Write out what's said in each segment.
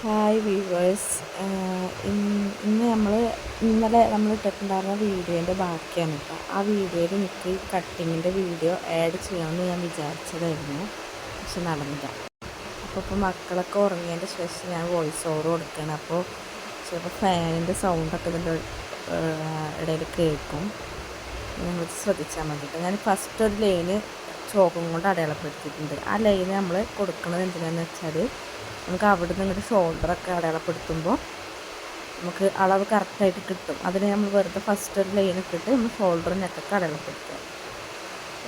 Hi weavers. ഇന്നലെ നമ്മൾ ഇട്ടിട്ടുണ്ടായിരുന്ന വീഡിയോൻ്റെ ബാക്കിയാണ് കേട്ടോ. ആ വീഡിയോയിൽ എനിക്ക് കട്ടിങ്ങിൻ്റെ വീഡിയോ ആഡ് ചെയ്യണമെന്ന് ഞാൻ വിചാരിച്ചതായിരുന്നു, പക്ഷെ നടന്നില്ല. അപ്പോൾ മക്കളൊക്കെ ഉറങ്ങിയതിൻ്റെ ശേഷം ഞാൻ വോയിസ് ഓവർ കൊടുക്കുകയാണ്. അപ്പോൾ ചിലപ്പോൾ ഫാനിൻ്റെ സൗണ്ടൊക്കെ ഇതിൻ്റെ ഇടയിൽ കേൾക്കും. നിങ്ങൾ ശ്രദ്ധിച്ചാൽ മതി. ഞാൻ ഫസ്റ്റ് ഒരു ലൈന് ചോക്കും കൊണ്ട് അടയാളപ്പെടുത്തിയിട്ടുണ്ട്. ആ ലൈന് നമ്മൾ കൊടുക്കുന്നത് എന്തിനാണെന്ന് വെച്ചാൽ നമുക്ക് അവിടെ നിന്ന് ഇങ്ങോട്ട് ഷോൾഡറൊക്കെ അടയാളപ്പെടുത്തുമ്പോൾ നമുക്ക് അളവ് കറക്റ്റായിട്ട് കിട്ടും. അതിന് നമ്മൾ വെറുതെ ഫസ്റ്റ് ഒരു ലൈൻ ഇട്ടിട്ട് നമ്മൾ ഷോൾഡറിനൊക്കെ അടയാളപ്പെടുത്തുക.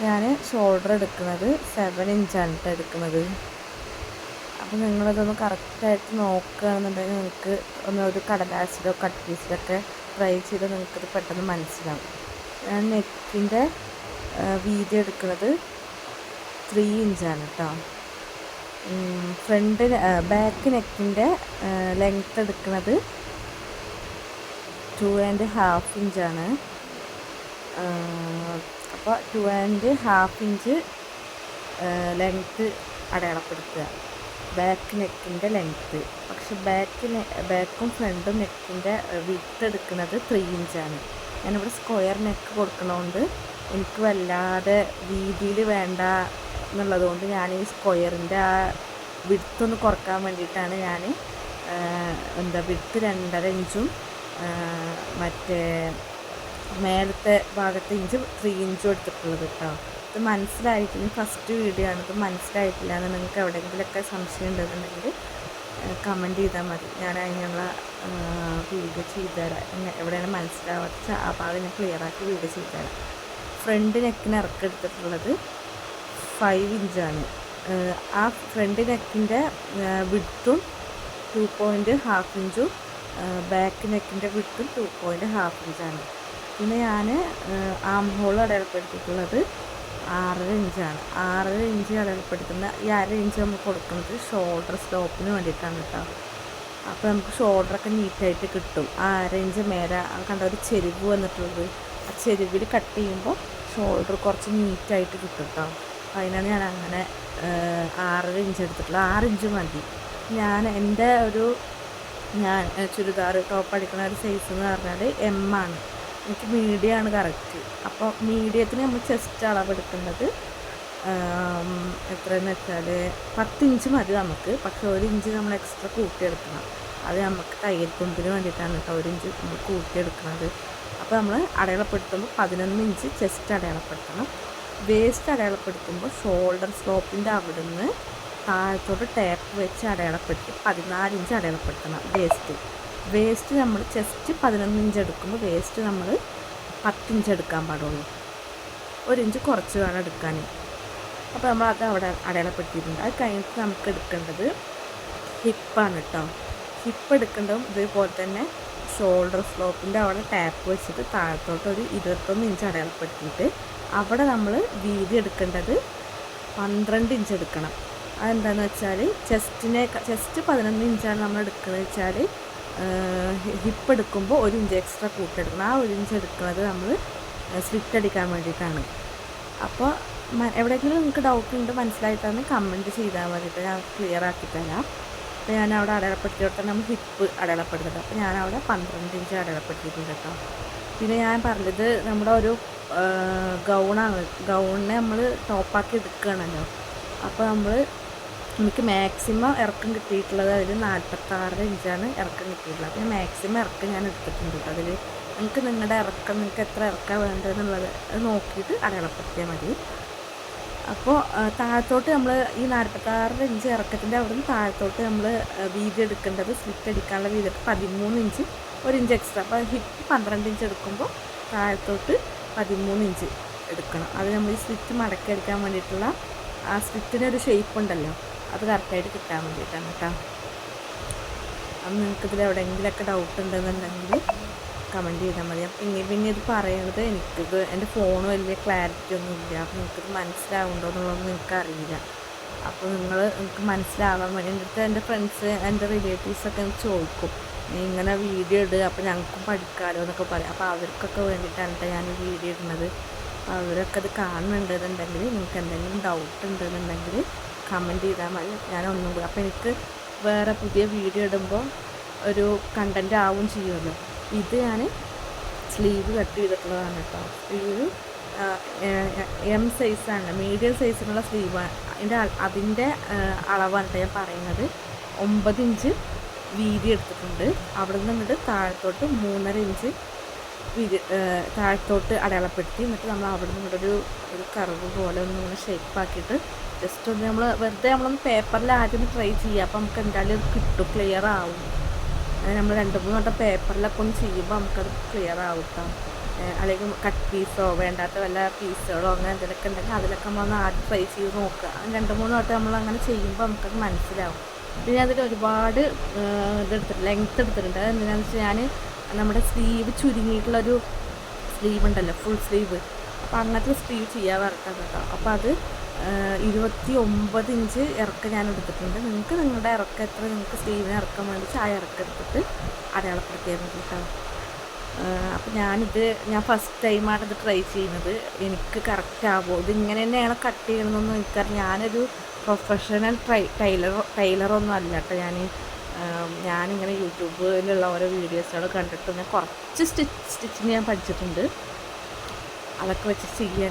ഞാൻ ഷോൾഡർ എടുക്കുന്നത് 7 ഇഞ്ചാണ് എടുക്കുന്നത്. അപ്പോൾ നിങ്ങളതൊന്ന് കറക്റ്റായിട്ട് നോക്കുകയാണെന്നുണ്ടെങ്കിൽ നിങ്ങൾക്ക് ഒരു കടലാസിലോ കട്ട് പീസിലൊക്കെ ട്രൈ ചെയ്ത് നിങ്ങൾക്കത് പെട്ടെന്ന് മനസ്സിലാവും. ഞാൻ നെക്കിൻ്റെ വീതി എടുക്കുന്നത് 3 ഇഞ്ചാണ് കേട്ടോ. ബാക്ക് നെക്കിൻ്റെ ലെങ്ത്ത് എടുക്കുന്നത് 2.5 ഇഞ്ചാണ്. അപ്പോൾ 2.5 ഇഞ്ച് ലെങ്ത്ത് അടയാളപ്പെടുത്തുക, ബാക്ക് നെക്കിൻ്റെ ലെങ്ത്ത്. പക്ഷെ ബാക്കും ഫ്രണ്ടും നെക്കിൻ്റെ വിഡ്ത്ത് എടുക്കുന്നത് 3 ഇഞ്ചാണ്. ഞാനിവിടെ സ്ക്വയർ നെക്ക് കൊടുക്കണതുകൊണ്ട് എനിക്ക് വല്ലാതെ വീതിയിൽ വേണ്ട എന്നുള്ളതുകൊണ്ട് ഞാൻ ഈ സ്ക്വയറിൻ്റെ ആ വിഡ്ത്തൊന്ന് കുറക്കാൻ വേണ്ടിയിട്ടാണ് ഞാൻ വിഡ്ത്ത് 2.5 ഇഞ്ചും മറ്റേ മേലത്തെ ഭാഗത്തെ ഇഞ്ച് 3 ഇഞ്ചും എടുത്തിട്ടുള്ളത് കേട്ടോ. ഇത് മനസ്സിലായിട്ടില്ല, ഫസ്റ്റ് വീഡിയോ ആണ്. ഇത് മനസ്സിലായിട്ടില്ല എന്ന് നിങ്ങൾക്ക് എവിടെയെങ്കിലുമൊക്കെ സംശയം ഉണ്ടെന്നുണ്ടെങ്കിൽ കമൻറ്റ് ചെയ്താൽ മതി. ഞാൻ അതിനുള്ള വീഡിയോ ചെയ്തുതരാം. എവിടെയാണ് മനസ്സിലാവാത്ത ആ ഭാഗം ഞാൻ ക്ലിയറാക്കി വീഡിയോ ചെയ്തുതരാം. ഫ്രണ്ട് നെക്കിന് ഇറക്കെടുത്തിട്ടുള്ളത് 5 ഇഞ്ചാണ്. ആ ഫ്രണ്ട് നെക്കിൻ്റെ വിഡ്ത്തും 2.5 ഇഞ്ചും ബാക്ക് നെക്കിൻ്റെ വിഡ്ത്തും 2.5 ഇഞ്ചാണ്. പിന്നെ ഞാൻ ആം ഹോൾ അടയാളപ്പെടുത്തിയിട്ടുള്ളത് 6.5 ഇഞ്ചാണ്. 6.5 ഇഞ്ച് അടയാളപ്പെടുത്തുന്ന ഈ 1/2 ഇഞ്ച് നമ്മൾ കൊടുക്കുന്നത് ഷോൾഡർ സ്ലോപ്പിന് വേണ്ടിയിട്ടാണ് കേട്ടോ. അപ്പോൾ നമുക്ക് ഷോൾഡറൊക്കെ നീറ്റായിട്ട് കിട്ടും. ആ 1/2 ഇഞ്ച് മേലെ കണ്ട ഒരു ചെരിവ് വന്നിട്ടുള്ളത്, ആ ചെരിവിൽ കട്ട് ചെയ്യുമ്പോൾ ഷോൾഡർ കുറച്ച് നീറ്റായിട്ട് കിട്ടും കേട്ടോ. അതിനാണ് ഞാൻ അങ്ങനെ 6.5 ഇഞ്ച് എടുത്തിട്ടുള്ളത്. 6 ഇഞ്ച് മതി. ഞാൻ ചുരിദാർ ടോപ്പ് അടിക്കുന്ന ഒരു സൈസ് എന്ന് പറഞ്ഞാൽ M ആണ്. എനിക്ക് മീഡിയം ആണ് കറക്റ്റ്. അപ്പോൾ മീഡിയത്തിന് നമ്മൾ ചെസ്റ്റ് അളവെടുക്കുന്നത് എത്രയെന്ന് വെച്ചാൽ 10 ഇഞ്ച് മതി നമുക്ക്. പക്ഷെ 1 ഇഞ്ച് നമ്മൾ എക്സ്ട്രാ കൂട്ടിയെടുക്കണം. അത് നമുക്ക് തയ്യൽ തുമ്പിന് വേണ്ടിയിട്ടാണ് കേട്ടോ 1 ഇഞ്ച് നമ്മൾ കൂട്ടിയെടുക്കുന്നത്. അപ്പോൾ നമ്മൾ അടയാളപ്പെടുത്തുമ്പോൾ 11 ഇഞ്ച് ചെസ്റ്റ് അടയാളപ്പെടുത്തണം. വേസ്റ്റ് അടയാളപ്പെടുത്തുമ്പോൾ ഷോൾഡർ സ്ലോപ്പിൻ്റെ അവിടെ നിന്ന് താഴത്തോട്ട് ടാപ്പ് വെച്ച് അടയാളപ്പെടുത്തി 14 ഇഞ്ച് അടയാളപ്പെടുത്തണം. വേസ്റ്റ് നമ്മൾ ചെസ്റ്റ് 11 ഇഞ്ച് എടുക്കുമ്പോൾ വേസ്റ്റ് നമ്മൾ 10 ഇഞ്ച് എടുക്കാൻ പാടുള്ളൂ. 1 ഇഞ്ച് കുറച്ച് വേണം എടുക്കാൻ. അപ്പോൾ നമ്മൾ അത് അവിടെ അടയാളപ്പെടുത്തിയിട്ടുണ്ട്. അത് കഴിഞ്ഞിട്ട് നമുക്ക് എടുക്കേണ്ടത് ഹിപ്പാണ് കേട്ടോ. ഹിപ്പ് എടുക്കേണ്ടതും ഇതേപോലെ തന്നെ ഷോൾഡർ സ്ലോപ്പിൻ്റെ അവിടെ ടാപ്പ് വെച്ചിട്ട് താഴത്തോട്ട് ഒരു 21 ഇഞ്ച് അടയാളപ്പെടുത്തിയിട്ട് അവിടെ നമ്മൾ വീതി എടുക്കേണ്ടത് 12 ഇഞ്ച് എടുക്കണം. അതെന്താണെന്ന് വെച്ചാൽ ചെസ്റ്റ് 11 ഇഞ്ചാണ് നമ്മൾ എടുക്കുന്നത് വെച്ചാൽ ഹിപ്പ് എടുക്കുമ്പോൾ 1 ഇഞ്ച് എക്സ്ട്രാ കൂട്ടെടുക്കണം. ആ 1 ഇഞ്ച് എടുക്കുന്നത് നമ്മൾ സ്ലിറ്റ് അടിക്കാൻ വേണ്ടിയിട്ടാണ്. അപ്പോൾ എവിടെയെങ്കിലും നിങ്ങൾക്ക് ഡൗട്ട് ഉണ്ട് മനസ്സിലായിട്ടാണ് കമൻറ്റ് ചെയ്താൽ മതിയിട്ട് ഞാൻ ക്ലിയർ ആക്കി തരാം. അപ്പോൾ ഞാൻ അവിടെ അടയാളപ്പെടുത്തിയിട്ട് നമ്മൾ ഹിപ്പ് അടയാളപ്പെടുത്തുന്നത്. അപ്പോൾ ഞാനവിടെ 12 ഇഞ്ച് അടയാളപ്പെടുത്തിയിട്ടുണ്ട് കേട്ടോ. പിന്നെ ഞാൻ പറഞ്ഞത് നമ്മുടെ ഒരു ഗൗണാണ്. ഗൗണിനെ നമ്മൾ ടോപ്പാക്കി എടുക്കുകയാണല്ലോ. അപ്പോൾ എനിക്ക് മാക്സിമം ഇറക്കം കിട്ടിയിട്ടുള്ളത് അതിൽ 46 ഇഞ്ചാണ് ഇറക്കം കിട്ടിയിട്ടുള്ളത്. അപ്പോൾ മാക്സിമം ഇറക്കം ഞാൻ എടുത്തിട്ടുണ്ട് കേട്ടോ. അതിൽ നിങ്ങളുടെ ഇറക്കം നിങ്ങൾക്ക് എത്ര ഇറക്കം വേണ്ടതെന്നുള്ളത് നോക്കിയിട്ട് അടയാളപ്പെടുത്തിയാൽ മതി. അപ്പോൾ താഴത്തോട്ട് നമ്മൾ ഈ 46 ഇഞ്ച് ഇറക്കത്തിൻ്റെ അവിടെ നിന്ന് താഴത്തോട്ട് നമ്മൾ വീതി എടുക്കേണ്ടത് സ്ലിറ്റ് അടിക്കാനുള്ള വീതി 13 ഇഞ്ച് 1 ഇഞ്ച് എക്സ്ട്രാ. അപ്പോൾ ഹിപ്പ് 12 ഇഞ്ച് എടുക്കുമ്പോൾ താഴത്തോട്ട് 13 ഇഞ്ച് എടുക്കണം. അത് നമ്മൾ ഈ സ്ലിറ്റ് മടക്കി അടിക്കാൻ വേണ്ടിയിട്ടുള്ള ആ സ്ലിറ്റിനൊരു ഷേപ്പ് ഉണ്ടല്ലോ, അത് കറക്റ്റായിട്ട് കിട്ടാൻ വേണ്ടിയിട്ടാണ് കേട്ടോ. അപ്പം നിങ്ങൾക്കിതിൽ എവിടെയെങ്കിലുമൊക്കെ ഡൗട്ട് ഉണ്ടെന്നുണ്ടെങ്കിൽ കമൻറ്റ് ചെയ്താൽ മതി. അപ്പം പിന്നെ ഇത് പറയണത് എനിക്കിത് എൻ്റെ ഫോൺ വലിയ ക്ലാരിറ്റി ഒന്നും ഇല്ല. അപ്പോൾ നിങ്ങൾക്കിത് മനസ്സിലാവുന്നുണ്ടോ എന്നുള്ളതൊന്നും എനിക്കറിയില്ല. അപ്പോൾ നിങ്ങൾക്ക് മനസ്സിലാവാൻ വേണ്ടി എൻ്റെ അടുത്ത് എൻ്റെ ഫ്രണ്ട്സ് എൻ്റെ റിലേറ്റീവ്സൊക്കെ ചോദിക്കും, ഇങ്ങനെ വീഡിയോ ഇടുക അപ്പോൾ ഞങ്ങൾക്കും പഠിക്കാമല്ലോ എന്നൊക്കെ പറയും. അപ്പോൾ അവർക്കൊക്കെ വേണ്ടിയിട്ടാണ് ഞാൻ ഈ വീഡിയോ ഇടുന്നത്. അപ്പോൾ അവരൊക്കെ അത് കാണുന്നുണ്ടെന്നുണ്ടെങ്കിൽ നിങ്ങൾക്ക് എന്തെങ്കിലും ഡൗട്ട് ഉണ്ടെന്നുണ്ടെങ്കിൽ കമൻറ്റ് ചെയ്താൽ മതി. ഞാൻ ഒന്നും കൂടി അപ്പോൾ എനിക്ക് വേറെ പുതിയ വീഡിയോ ഇടുമ്പോൾ ഒരു കണ്ടൻറ്റ് ആവും ചെയ്യുമല്ലോ. ഇത് ഞാൻ സ്ലീവ് കട്ട് ചെയ്തിട്ടുള്ളതാണ് കേട്ടോ. സ്ലീവ് എം സൈസാണ്, മീഡിയം സൈസിനുള്ള സ്ലീവാണ്. അതിൻ്റെ അളവാണ് കേട്ടോ ഞാൻ പറയുന്നത്. 9 ഇഞ്ച് വീതി എടുത്തിട്ടുണ്ട്. അവിടെ നിന്ന് ഇങ്ങോട്ട് താഴത്തോട്ട് 3.5 ഇഞ്ച് വീതി താഴത്തോട്ട് അടയാളപ്പെടുത്തി. എന്നിട്ട് നമ്മൾ അവിടെ നിന്ന് ഇങ്ങോട്ടൊരു കർവ് പോലെ ഒന്ന് ഷേപ്പാക്കിയിട്ട് ജസ്റ്റ് ഒന്ന് നമ്മൾ വെറുതെ നമ്മളൊന്ന് പേപ്പറിൽ ആദ്യം ട്രൈ ചെയ്യുക. അപ്പോൾ നമുക്ക് എന്തായാലും കിട്ടും, ക്ലിയർ ആവും. നമ്മൾ 2-3 വട്ടം പേപ്പറിലൊക്കെ ഒന്ന് ചെയ്യുമ്പോൾ നമുക്കത് ക്ലിയർ ആവും കേട്ടോ. അല്ലെങ്കിൽ കട്ട് പീസോ വേണ്ടാത്ത വല്ല പീസുകളോ അങ്ങനെ എന്തെങ്കിലുമൊക്കെ ഉണ്ടെങ്കിൽ അതിലൊക്കെ നമ്മളൊന്ന് ആദ്യം ട്രൈ ചെയ്ത് നോക്കുക. 2-3 വട്ടം നമ്മളങ്ങനെ ചെയ്യുമ്പോൾ നമുക്കത് മനസ്സിലാവും. പിന്നെ അതിൽ ഒരുപാട് ലെങ്ത്ത് എടുത്തിട്ടുണ്ട്. അതെന്തിനാണെന്ന് വെച്ചാൽ ഞാൻ നമ്മുടെ സ്ലീവ് ചുരുങ്ങിയിട്ടുള്ളൊരു സ്ലീവ് ഉണ്ടല്ലോ, ഫുൾ സ്ലീവ്. അപ്പോൾ അങ്ങനത്തെ സ്ലീവ് ചെയ്യാൻ വരട്ടാണ് കേട്ടോ. അപ്പോൾ അത് 29 ഇഞ്ച് ഇറക്കം ഞാൻ എടുത്തിട്ടുണ്ട്. നിങ്ങൾക്ക് നിങ്ങളുടെ ഇറക്കം എത്ര നിങ്ങൾക്ക് സ്ലീവിന് ഇറക്കാൻ വേണ്ടിയിട്ട് ആ ഇറക്കം എടുത്തിട്ട് അടയാളപ്പെടുത്തിയായിരുന്നു കേട്ടോ. അപ്പോൾ ഞാൻ ഫസ്റ്റ് ടൈമാണ് ഇത് ട്രൈ ചെയ്യുന്നത്. എനിക്ക് കറക്റ്റ് ആവുമോ, ഇതിങ്ങനെ തന്നെയാണ് കട്ട് ചെയ്യണമെന്നൊന്നും എനിക്കറിയാം. ഞാനൊരു പ്രൊഫഷണൽ ടൈലറൊന്നും അല്ല കേട്ടോ. ഞാനിങ്ങനെ യൂട്യൂബിലുള്ള ഓരോ വീഡിയോസുകൾ കണ്ടിട്ട് ഞാൻ കുറച്ച് സ്റ്റിച്ചിങ് ഞാൻ പഠിച്ചിട്ടുണ്ട്. അതൊക്കെ വെച്ച് ചെയ്യാൻ